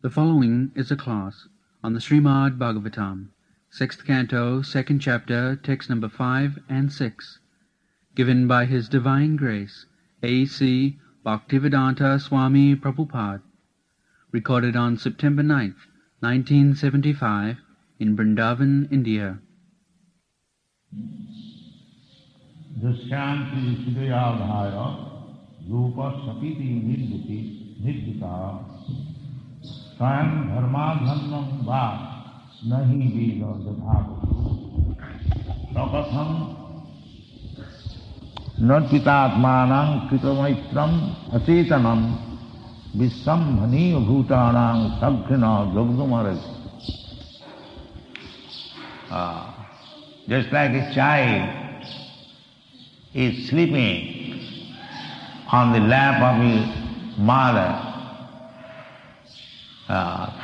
The following is a class on the Srimad Bhagavatam, 6th Canto, 2nd Chapter, text number 5 and 6, given by His Divine Grace, A.C. Bhaktivedanta Swami Prabhupada, recorded on September 9th, 1975, in Vrindavan, India. Dusyanti Sudayadhaya Rupa Sapiti Nirdita Swayam Dharmadhanam Va Nahi Veda Jathapu Sakatham Narpitatmanam Kritamaitram Achetanam Vissambhaniya Bhutanam Sabhrina Jagdumaras. Just like a child is sleeping on the lap of his mother,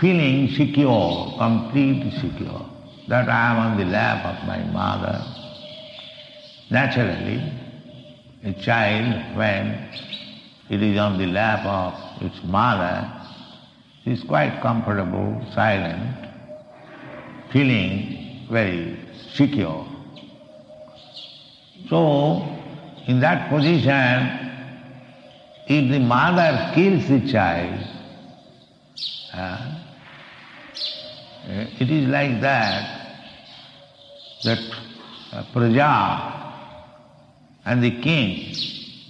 feeling secure, completely secure, that I am on the lap of my mother. Naturally, a child, when it is on the lap of its mother, is quite comfortable, silent, feeling very secure. So, in that position, if the mother kills the child, it is like that Praja and the king,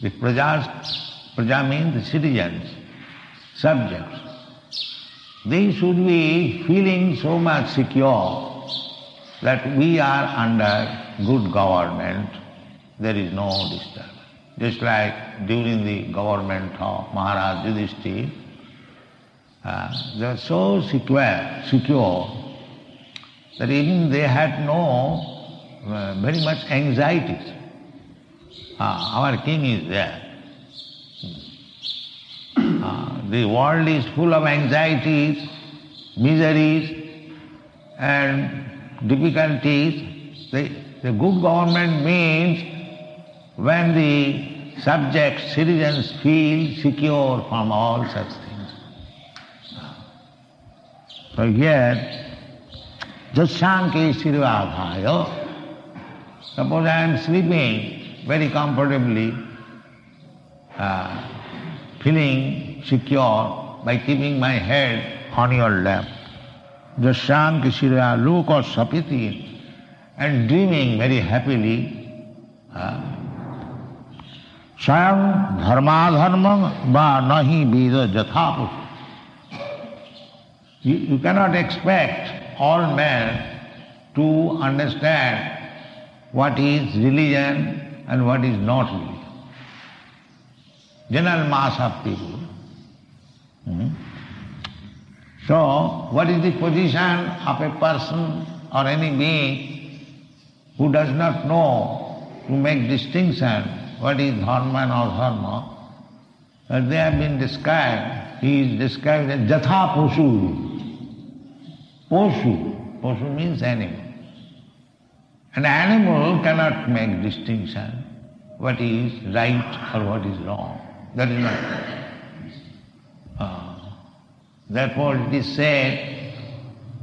the Praja means the citizens, subjects, they should be feeling so much secure that we are under good government, there is no disturbance. Just like during the government of Maharaj Yudhishthira, they were so secure that even they had no very much anxieties. Our king is there. The world is full of anxieties, miseries and difficulties. The good government means when the subjects, citizens feel secure from all such things. So here, Jasyanke Srivadhaya, suppose I am sleeping very comfortably, feeling secure by keeping my head on your lap. Jasyanke Srivadhaya Loka Sapiti, and dreaming very happily, Swayam dharmadharmam va nahi veda jathapu. You cannot expect all men to understand what is religion and what is not religion. General mass of people. So, what is the position of a person or any being who does not know to make distinction what is dharma and adharma? They have been described. He is described as jatha poshu. Poshu. Poshu means animal. An animal cannot make distinction what is right or what is wrong. That is not. Therefore it is said,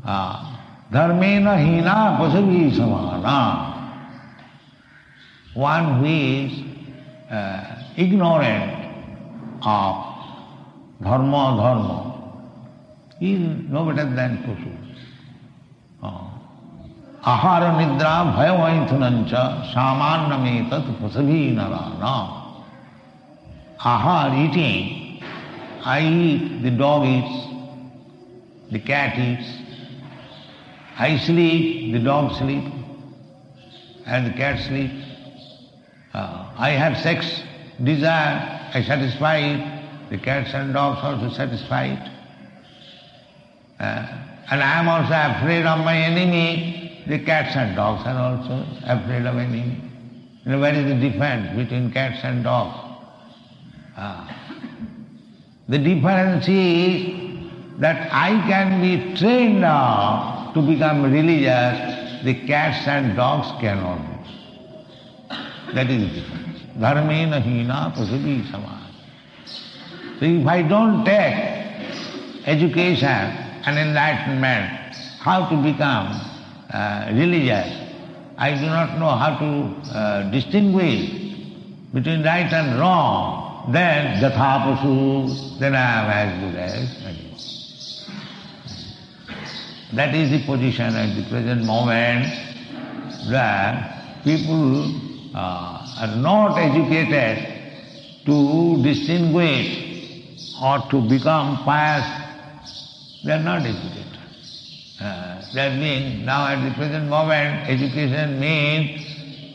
dharmena hina pasavi samana. One who is ignorant of dharma is no better than Pashu. Ahara nidra bhayavainthunancha samannametat pasavi narana. Ahar, eating, I eat, the dog eats, the cat eats. I sleep, the dog sleeps, and the cat sleeps. I have sex desire, I satisfy it, the cats and dogs also satisfy it. And I am also afraid of my enemy, the cats and dogs are also afraid of enemy. You know, where is the difference between cats and dogs? The difference is that I can be trained now to become religious, the cats and dogs cannot be. That is the difference. Dharmena hina pasavi samana. So if I don't take education and enlightenment, how to become religious. I do not know how to distinguish between right and wrong. Then jathapasu, then I am as good as anyone. That is the position at the present moment, that people are not educated to distinguish or to become pious. They are not educated. That means now at the present moment education means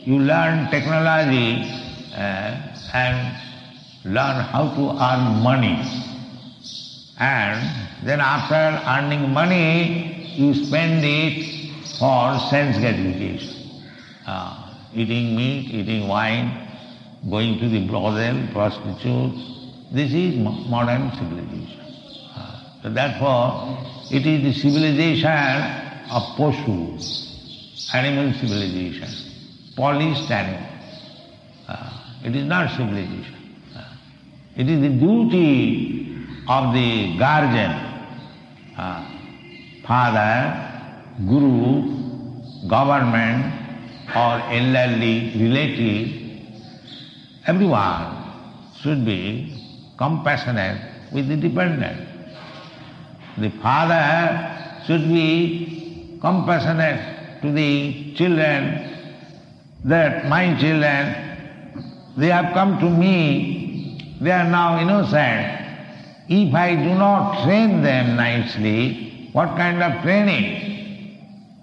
you learn technology and learn how to earn money. And then after earning money, you spend it for sense gratification. Eating meat, eating wine, going to the broaden, prostitutes. This is modern civilization. So therefore, it is the civilization of Poshu, animal civilization, polished animal. It is not civilization. It is the duty of the guardian, father, guru, government, or elderly relative. Everyone should be compassionate with the dependent. The father should be compassionate to the children, that my children, they have come to me, they are now innocent. If I do not train them nicely, what kind of training?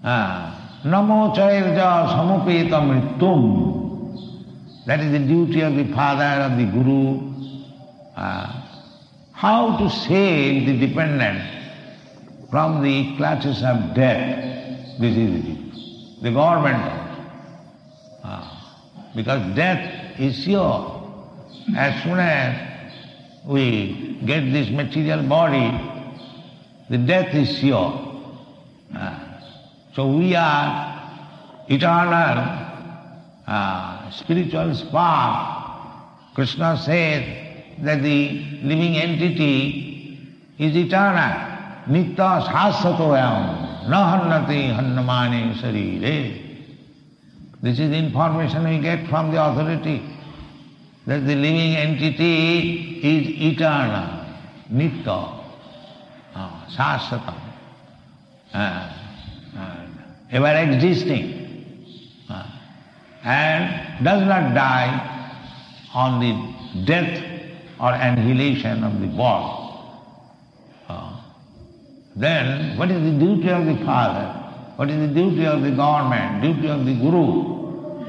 Namo chairja samupeta mrityum. That is the duty of the father, of the guru. How to save the dependent from the clutches of death. This is the duty. The government because death is sure. As soon as we get this material body, the death is sure. So we are eternal spiritual spark. Krishna says that the living entity is eternal. Nitya shasvatoyam na hannati hannamani sarire. This is the information we get from the authority, that the living entity is eternal, nitya, shasvatam, ever existing, and does not die on the death or annihilation of the body. Then what is the duty of the father? What is the duty of the government, duty of the guru?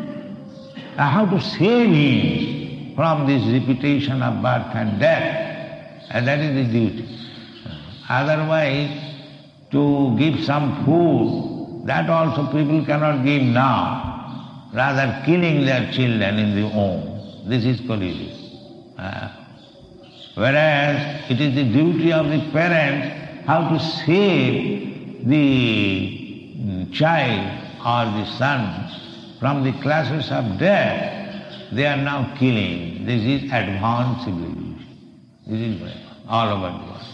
How to save him from this repetition of birth and death, and that is the duty. Otherwise, to give some food, that also people cannot give now, rather killing their children in the home. This is Kali. Whereas it is the duty of the parents how to save the child or the son from the clutches of death. They are now killing. This is advanced civilization. This is all over the world.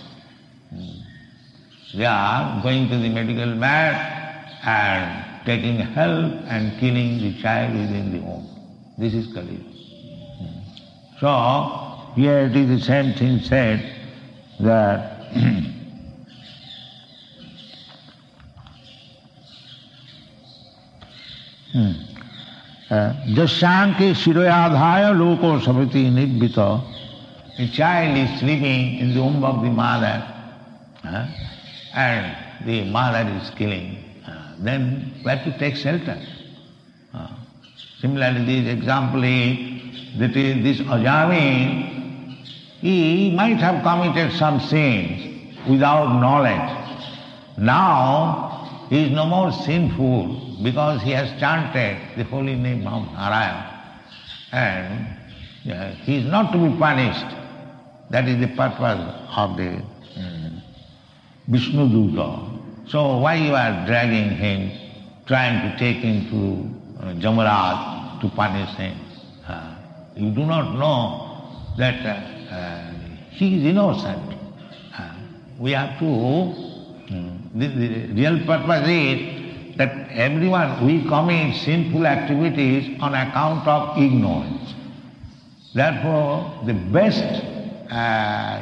They are going to the medical mat and taking help and killing the child within the home. This is Kali. So, here it is the same thing said, that Jasyanke shiroyadhaya loko savati nidvita. A child is sleeping in the womb of the mother, and the mother is killing. Then where to take shelter? Similarly, this example is that this Ajami, he might have committed some sins without knowledge. Now he is no more sinful because he has chanted the holy name of Narayana, and he is not to be punished. That is the purpose of the Vishnu Duta. So why you are dragging him, trying to take him to Jamaraj to punish him? You do not know that he is innocent. we have to, the real purpose is that everyone, we commit sinful activities on account of ignorance. Therefore, the best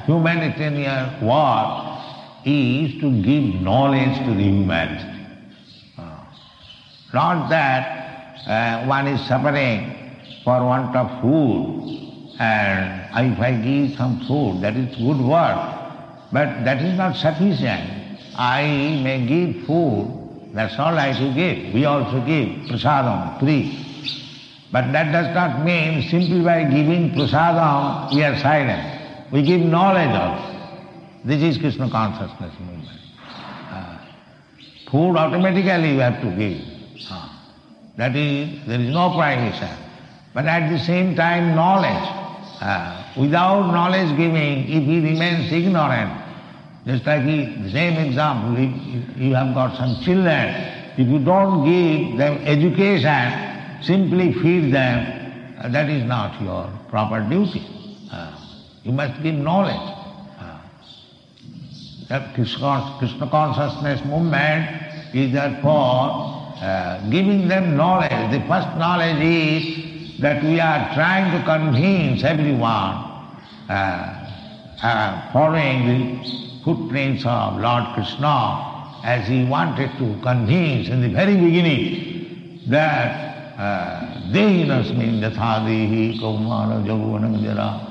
humanitarian work is to give knowledge to the humanity. Not that one is suffering for want of food, and if I give some food, that is good work, but that is not sufficient. I may give food, that's all I should give. We also give prasadam, free. But that does not mean simply by giving prasadam we are silent. We give knowledge also. This is Krishna consciousness movement. Food automatically you have to give. That is, there is no prohibition. But at the same time, knowledge. Without knowledge giving, if he remains ignorant, just like the same example, if you have got some children, if you don't give them education, simply feed them, that is not your proper duty. You must give knowledge. That Krishna consciousness movement is therefore giving them knowledge. The first knowledge is that we are trying to convince everyone, following the footprints of Lord Krishna, as he wanted to convince in the very beginning that Dehinasmin yathadehi kaumana javanam jara.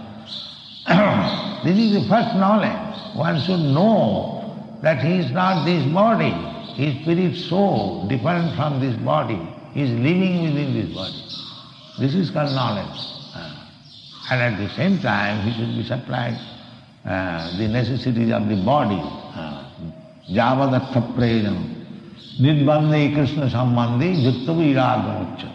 This is the first knowledge. One should know that he is not this body. His spirit soul, different from this body, is living within this body. This is called knowledge. And at the same time, he should be supplied the necessities of the body. Javadattha prayanam, nidbandhe Krishna sambandhi, yukta viragamuccha.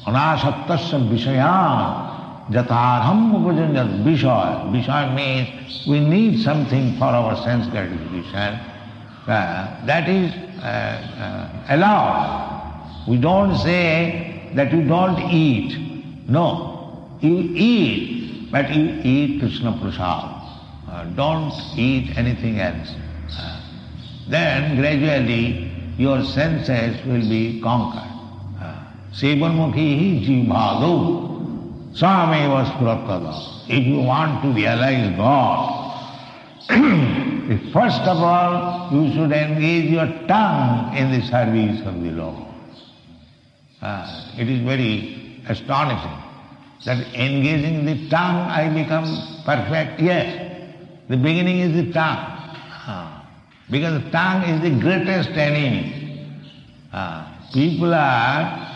Anasattasya vishaya jatarham upajanjat. Vishaya means we need something for our sense gratification. That is allowed. We don't say that you don't eat. No, you eat, but you eat Krishna prasad. Don't eat anything else. Then gradually your senses will be conquered. Sevanmukhi jivbhadu sameva spuratada. If you want to realize God, first of all you should engage your tongue in the service of the Lord. It is very astonishing that engaging the tongue I become perfect. Yes, the beginning is the tongue. Because the tongue is the greatest enemy. People are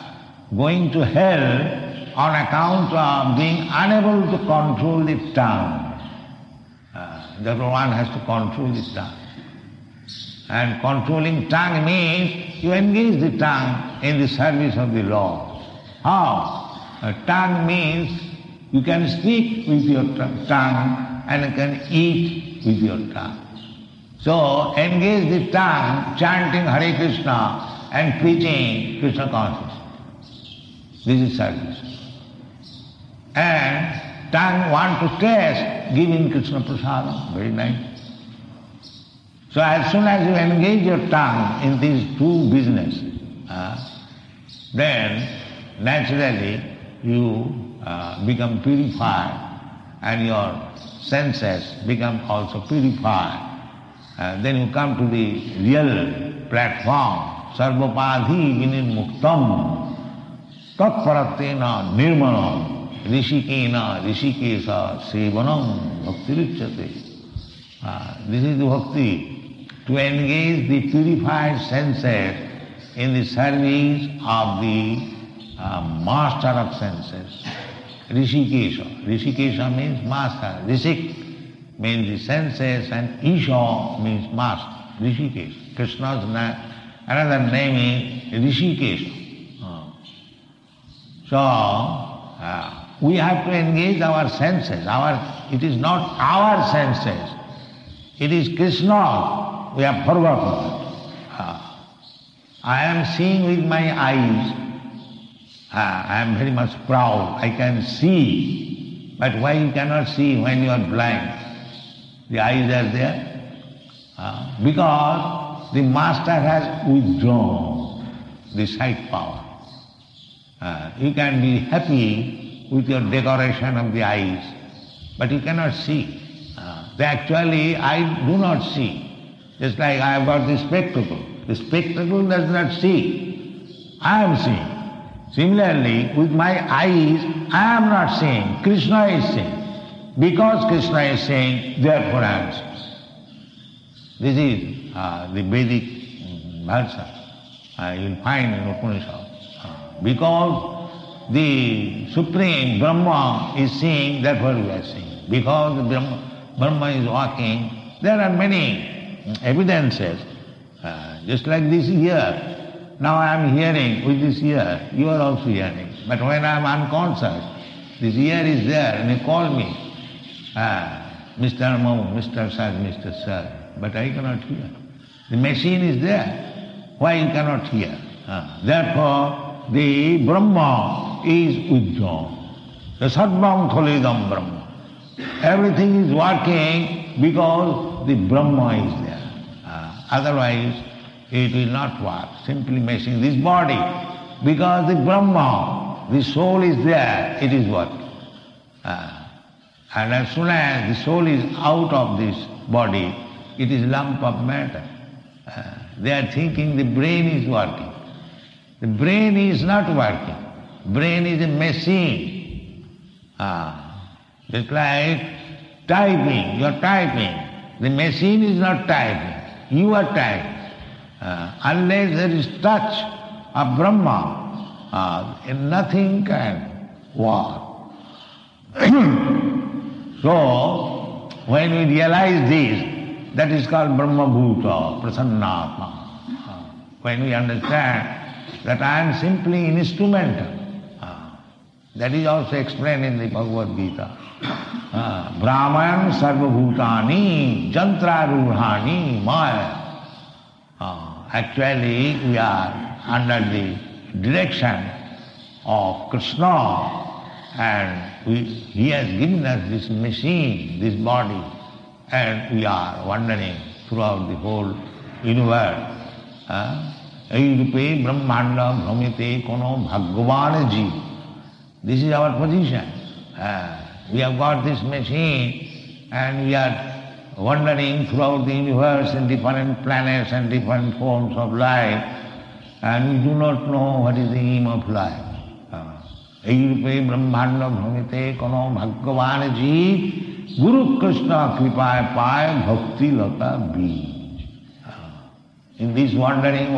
going to hell on account of being unable to control the tongue. Therefore one has to control the tongue. And controlling tongue means you engage the tongue in the service of the Lord. How? Tongue means you can speak with your tongue and you can eat with your tongue. So engage the tongue chanting Hare Krishna and preaching Krishna consciousness. This is service. And tongue want to taste giving Krishna prasadam. Very nice. So as soon as you engage your tongue in these two businesses, then naturally you become purified and your senses become also purified. Then you come to the real platform. Sarvapadhi vinirmuktam tatparatena nirmanam rishikena rishikesa sevanam bhaktirichyate. This is the bhakti, to engage the purified senses in the service of the master of senses. Rishikesha. Rishikesha means master. Rishik means the senses and Isha means master. Rishikesha. Krishna's another name is Rishikesha. So we have to engage our senses. It is not our senses. It is Krishna. We have forgotten. I am seeing with my eyes. I am very much proud. I can see But why you cannot see when you are blind? The eyes are there. Because the master has withdrawn the sight power. You can be happy with your decoration of the eyes, but you cannot see. Actually, I do not see. Just like I have got the spectacle. The spectacle does not see. I am seeing. Similarly, with my eyes, I am not seeing. Krishna is seeing. Because Krishna is seeing, therefore I am seeing. This is the Vedic versa. You will find in Upanishad. Because the Supreme Brahma is seeing, therefore we are seeing. Because the Brahma is walking, there are many evidences. Just like this ear. Now I am hearing with this ear, you are also hearing. But when I am unconscious, this ear is there and you call me, Mr. Mo, Mr. Sir, Mr. Sir. But I cannot hear. The machine is there. Why you cannot hear? Therefore, the Brahma is withdrawn. The Sarvam Khalidam Brahma. Everything is working because the Brahma is there. Otherwise, it will not work. Simply making this body. Because the Brahma, the soul is there, it is working. And as soon as the soul is out of this body, it is lump of matter. They are thinking the brain is working. The brain is not working. Brain is a machine. Just like typing, you are typing. The machine is not typing. You are typing. Unless there is touch of Brahma, nothing can work. So, when we realize this, that is called Brahma Bhuta, Prasannatma. When we understand that I am simply instrumental, that is also explained in the Bhagavad Gita. Brahman sarva bhutani jantra ruhani maya. Actually, we are under the direction of Krishna, and he has given us this machine, this body, and we are wandering throughout the whole universe. Airupe brahmanda bhramite kono bhagavana ji. This is our position. We have got this machine and we are wandering throughout the universe in different planets and different forms of life, and we do not know what is the aim of life. Airupe brahmanda bhramite kono bhagavana ji. Guru Krishna kripaya paya bhakti lata bij. In this wandering,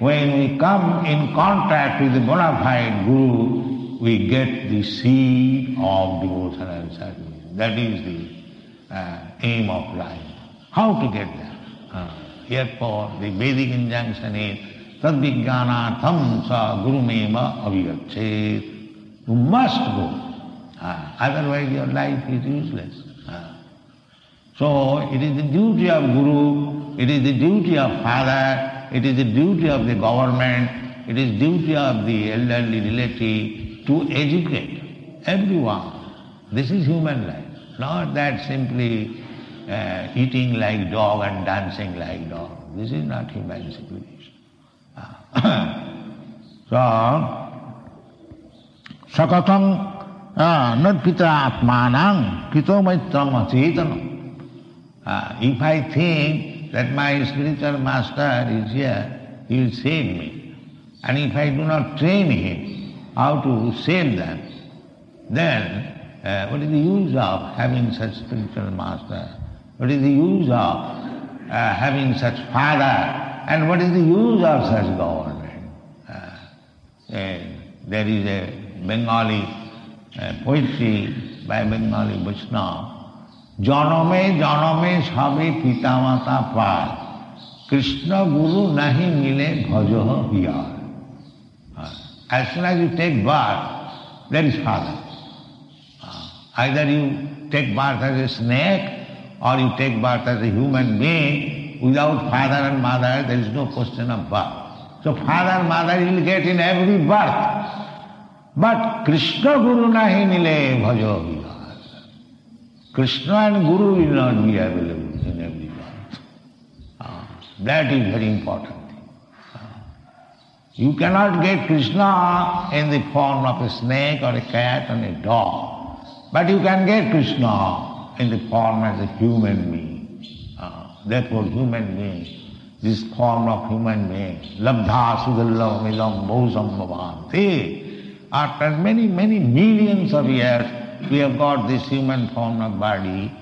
when we come in contact with the bona fide Guru, we get the seed of devotional service. That is the aim of life. How to get there? Therefore, the Vedic injunction is tadvijnanatham sa gurumeva avigachet. You must go. Otherwise your life is useless. So it is the duty of Guru, it is the duty of Father, it is the duty of the government, it is the duty of the elderly relative to educate everyone. This is human life, not that simply eating like dog and dancing like dog. This is not human civilization. So, Sakatang not pita atmanang, pito maitram acetanam. If I think that my spiritual master is here, he will save me. And if I do not train him how to save them, then what is the use of having such spiritual master? What is the use of having such father? And what is the use of such government? There is a Bengali poetry by Bengali Vaishnava. Janame janame sabe pitamata par, Krishna Guru nahi mile bhajaha hiyar. As soon as you take birth, there is father. Either you take birth as a snake or you take birth as a human being. Without father and mother, there is no question of birth. So father and mother you will get in every birth. But Krishna Guru nahi mile bhajo vihar. Krishna and Guru will not be available in every birth. That is very important. You cannot get Krishna in the form of a snake or a cat or a dog, but you can get Krishna in the form as a human being. Therefore, human being, this form of human being, labdha sudallam milam bhusam bhavanti. After many, many millions of years, we have got this human form of body.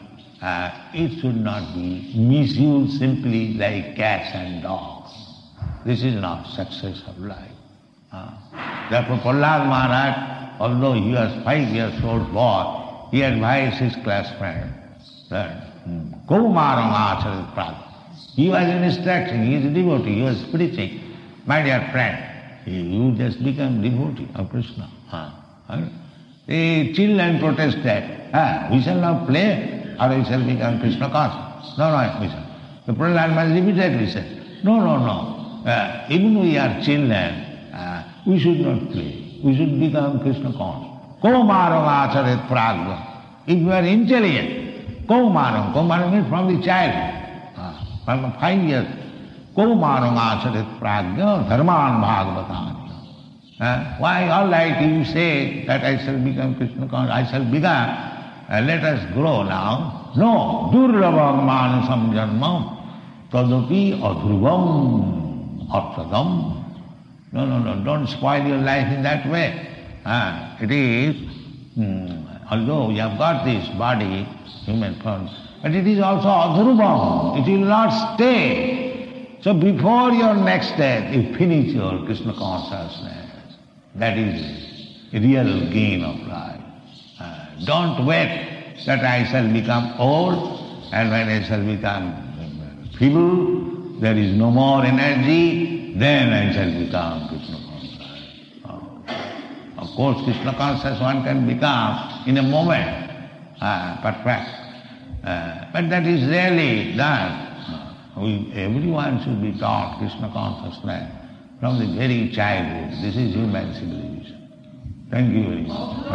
It should not be misused simply like cats and dogs. This is not success of life. Therefore, Prahlad Maharaj, although he was 5 years old boy, he advised his class friend that Kaumarang Acharit Prad. He was in instruction, he is a devotee, he was preaching. My dear friend, you just become devotee of Krishna. The children protested, we shall not play or we shall become Krishna conscious. No, we shall. The Prahlad Maharaj repeatedly said, no. Even we are children, we should not play. We should become Krishna conscious. Kaumarang acharet pragya. If you are intelligent, Kaumarang means from the childhood, from 5 years. Kaumarang acharet pragya dharman bhagavatanya. Why all right you say that I shall become Krishna conscious, I shall become, let us grow now. No, durlabham manasam janmam tadapi adhruvam. No, don't spoil your life in that way. It is, although you have got this body, human form, but it is also adhrubam. It will not stay. So before your next death, you finish your Krishna consciousness. That is real gain of life. Don't wait that I shall become old, and when I shall become feeble, there is no more energy, then I shall become Krishna conscious. Of course, Krishna conscious one can become in a moment, perfect. But that is rarely done. Everyone should be taught Krishna consciousness from the very childhood. This is human civilization. Thank you very much.